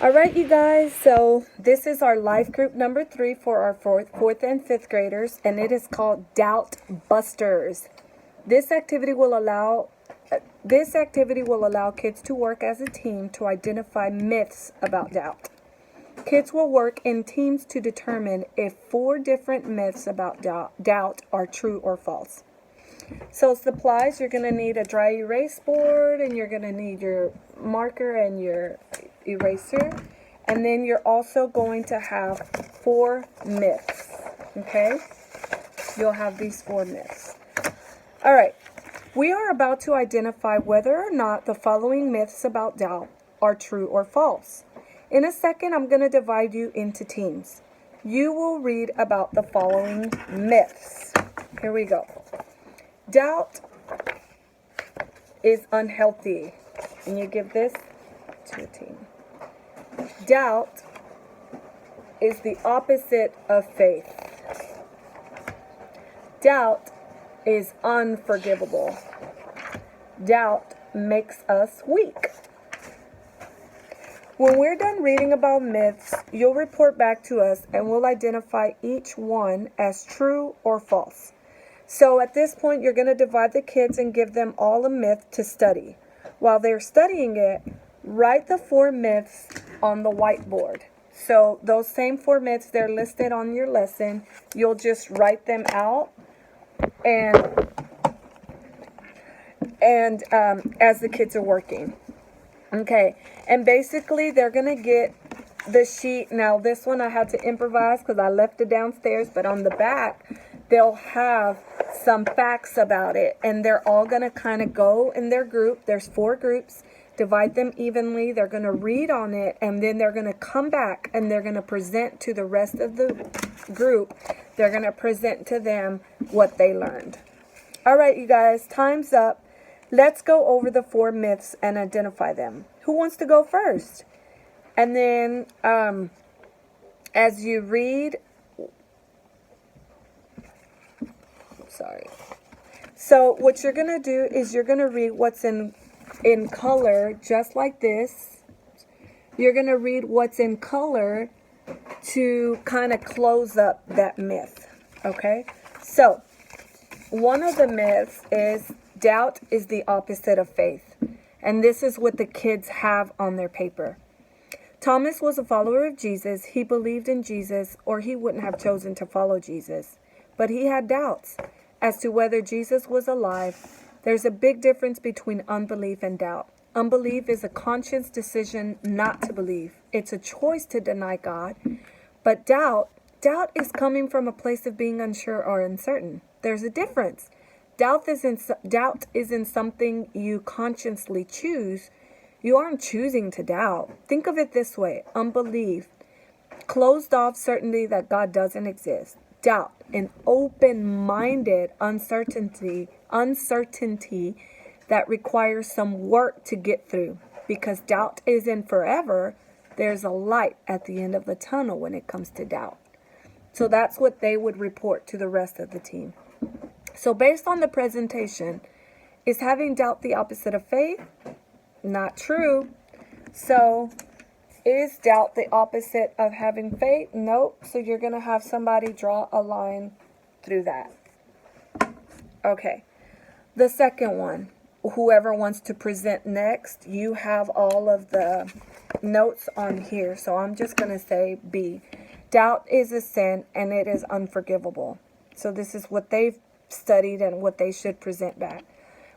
All right, you guys. So this is our life group number 3 for our fourth and fifth graders, and it is called Doubt Busters. This activity will allow kids to work as a team to identify myths about doubt. Kids will work in teams to determine if 4 different myths about doubt are true or false. So supplies, you're going to need a dry erase board, and you're going to need your marker and your eraser. And then you're also going to have 4 myths, okay? You'll have these 4 myths. All right, we are about to identify whether or not the following myths about doubt are true or false. In a second, I'm going to divide you into teams. You will read about the following myths. Here we go. Doubt is unhealthy. And you give this to a team. Doubt is the opposite of faith. Doubt is unforgivable. Doubt makes us weak. When we're done reading about myths, you'll report back to us and we'll identify each one as true or false. So at this point, you're going to divide the kids and give them all a myth to study. While they're studying it, write the 4 myths on the whiteboard. So those same 4 myths, they're listed on your lesson. You'll just write them out and as the kids are working. Okay, and basically they're going to get the sheet. Now this one I had to improvise because I left it downstairs, but on the back they'll have some facts about it, and they're all going to kind of go in their group. There's 4 groups. Divide them evenly. They're going to read on it, and then they're going to come back and they're going to present to the rest of the group. They're going to present to them what they learned. All right, you guys, time's up. Let's go over the 4 myths and identify them. Who wants to go first? And then as you read, So what you're going to do is you're going to read what's in color, just like this. You're going to read what's in color to kind of close up that myth, okay? So one of the myths is doubt is the opposite of faith. And this is what the kids have on their paper. Thomas was a follower of Jesus. He believed in Jesus, or he wouldn't have chosen to follow Jesus. But he had doubts as to whether Jesus was alive. There's a big difference between unbelief and doubt. Unbelief is a conscious decision not to believe. It's a choice to deny God. But doubt is coming from a place of being unsure or uncertain. There's a difference. Doubt isn't something you consciously choose. You aren't choosing to doubt. Think of it this way. Unbelief, closed off certainty that God doesn't exist. Doubt, an open-minded uncertainty that requires some work to get through. Because doubt isn't forever, there's a light at the end of the tunnel when it comes to doubt. So that's what they would report to the rest of the team. So based on the presentation, is having doubt the opposite of faith? Not true. So is doubt the opposite of having faith? Nope. So you're going to have somebody draw a line through that. Okay. The second one, whoever wants to present next, you have all of the notes on here. So I'm just going to say B. Doubt is a sin and it is unforgivable. So this is what they've studied and what they should present back.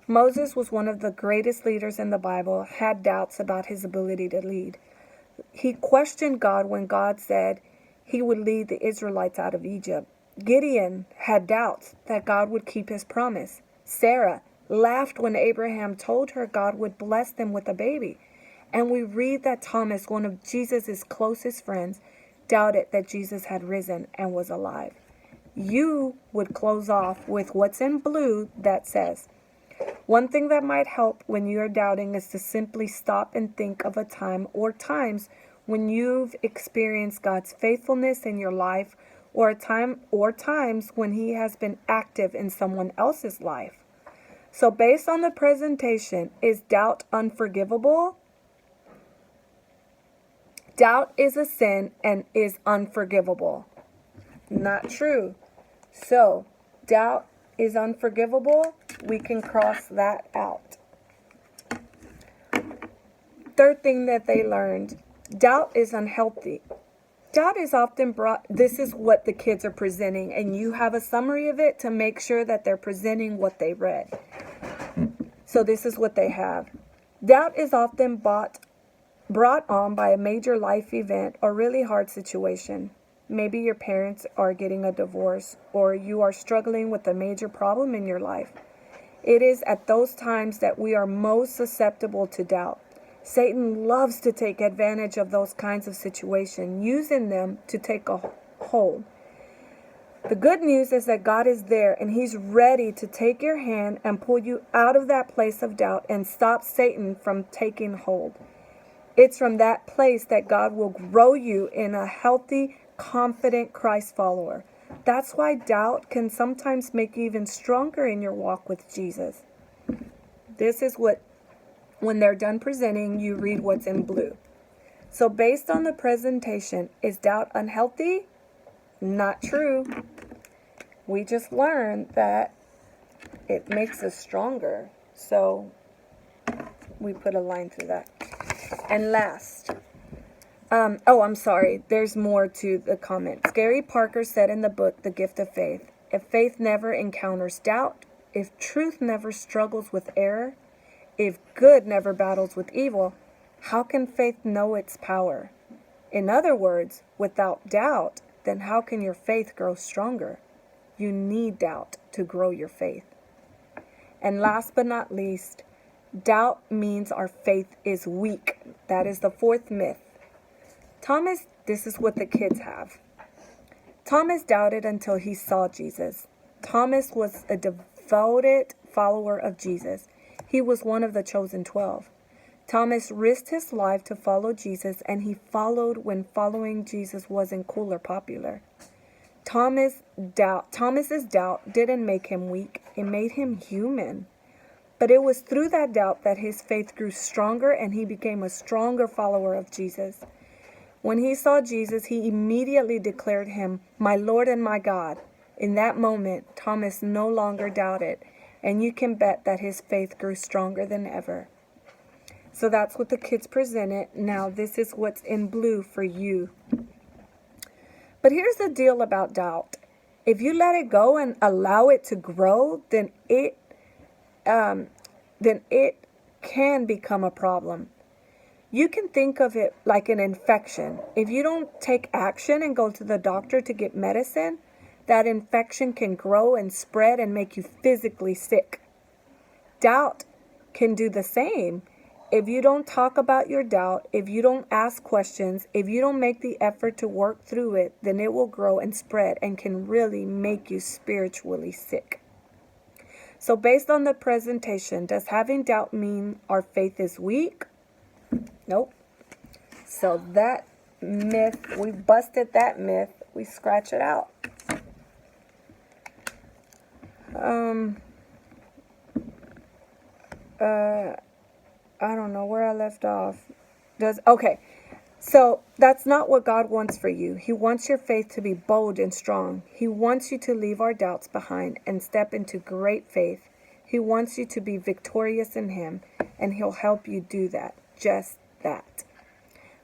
Moses was one of the greatest leaders in the Bible, had doubts about his ability to lead. He questioned God when God said he would lead the Israelites out of Egypt. Gideon had doubts that God would keep his promise. Sarah laughed when Abraham told her God would bless them with a baby. And we read that Thomas, one of Jesus' closest friends, doubted that Jesus had risen and was alive. You would close off with what's in blue that says, one thing that might help when you're doubting is to simply stop and think of a time or times when you've experienced God's faithfulness in your life, or a time or times when he has been active in someone else's life. So based on the presentation, is doubt unforgivable? Doubt is a sin and is unforgivable. Not true. So, doubt is unforgivable. We can cross that out. Third thing that they learned, doubt is unhealthy. Doubt is often brought, this is what the kids are presenting, and you have a summary of it to make sure that they're presenting what they read. So this is what they have. Doubt is often brought on by a major life event or really hard situation. Maybe your parents are getting a divorce, or you are struggling with a major problem in your life. It is at those times that we are most susceptible to doubt. Satan loves to take advantage of those kinds of situations, using them to take a hold. The good news is that God is there, and He's ready to take your hand and pull you out of that place of doubt and stop Satan from taking hold. It's from that place that God will grow you in a healthy, confident Christ follower. That's why doubt can sometimes make you even stronger in your walk with Jesus. This is what, when they're done presenting, you read what's in blue. So based on the presentation, is doubt unhealthy? Not true. We just learned that it makes us stronger. So we put a line through that. And last, I'm sorry. There's more to the comment. Gary Parker said in the book, The Gift of Faith, if faith never encounters doubt, if truth never struggles with error, if good never battles with evil, how can faith know its power? In other words, without doubt, then how can your faith grow stronger? You need doubt to grow your faith. And last but not least, doubt means our faith is weak. That is the fourth myth. Thomas, this is what the kids have. Thomas doubted until he saw Jesus. Thomas was a devoted follower of Jesus. He was one of the chosen 12. Thomas risked his life to follow Jesus, and he followed when following Jesus wasn't cool or popular. Thomas's doubt didn't make him weak. It made him human. But it was through that doubt that his faith grew stronger, and he became a stronger follower of Jesus. When he saw Jesus, he immediately declared him, "My Lord and my God." In that moment, Thomas no longer doubted, and you can bet that his faith grew stronger than ever. So that's what the kids presented. Now this is what's in blue for you. But here's the deal about doubt. If you let it go and allow it to grow, then it can become a problem. You can think of it like an infection. If you don't take action and go to the doctor to get medicine, that infection can grow and spread and make you physically sick. Doubt can do the same. If you don't talk about your doubt, if you don't ask questions, if you don't make the effort to work through it, then it will grow and spread and can really make you spiritually sick. So based on the presentation, does having doubt mean our faith is weak? Nope. So that myth, we busted that myth. We scratch it out. I don't know where I left off. Okay. So that's not what God wants for you. He wants your faith to be bold and strong. He wants you to leave our doubts behind and step into great faith. He wants you to be victorious in Him, and He'll help you do that. Just that.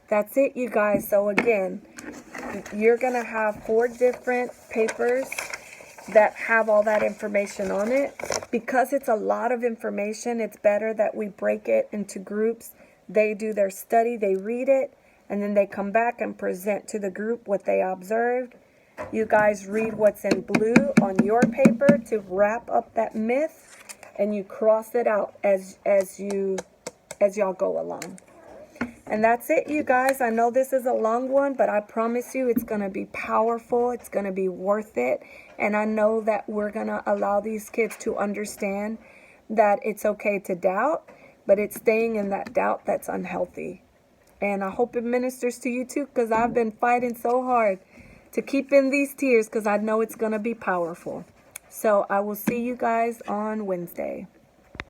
That's it, you guys. So again, you're going to have 4 different papers that have all that information on it. Because it's a lot of information, it's better that we break it into groups. They do their study, they read it, and then they come back and present to the group what they observed. You guys read what's in blue on your paper to wrap up that myth, and you cross it out as y'all go along. And that's it, you guys. I know this is a long one, but I promise you it's going to be powerful. It's going to be worth it. And I know that we're going to allow these kids to understand that it's okay to doubt, but it's staying in that doubt that's unhealthy. And I hope it ministers to you too, because I've been fighting so hard to keep in these tears, because I know it's going to be powerful. So I will see you guys on Wednesday.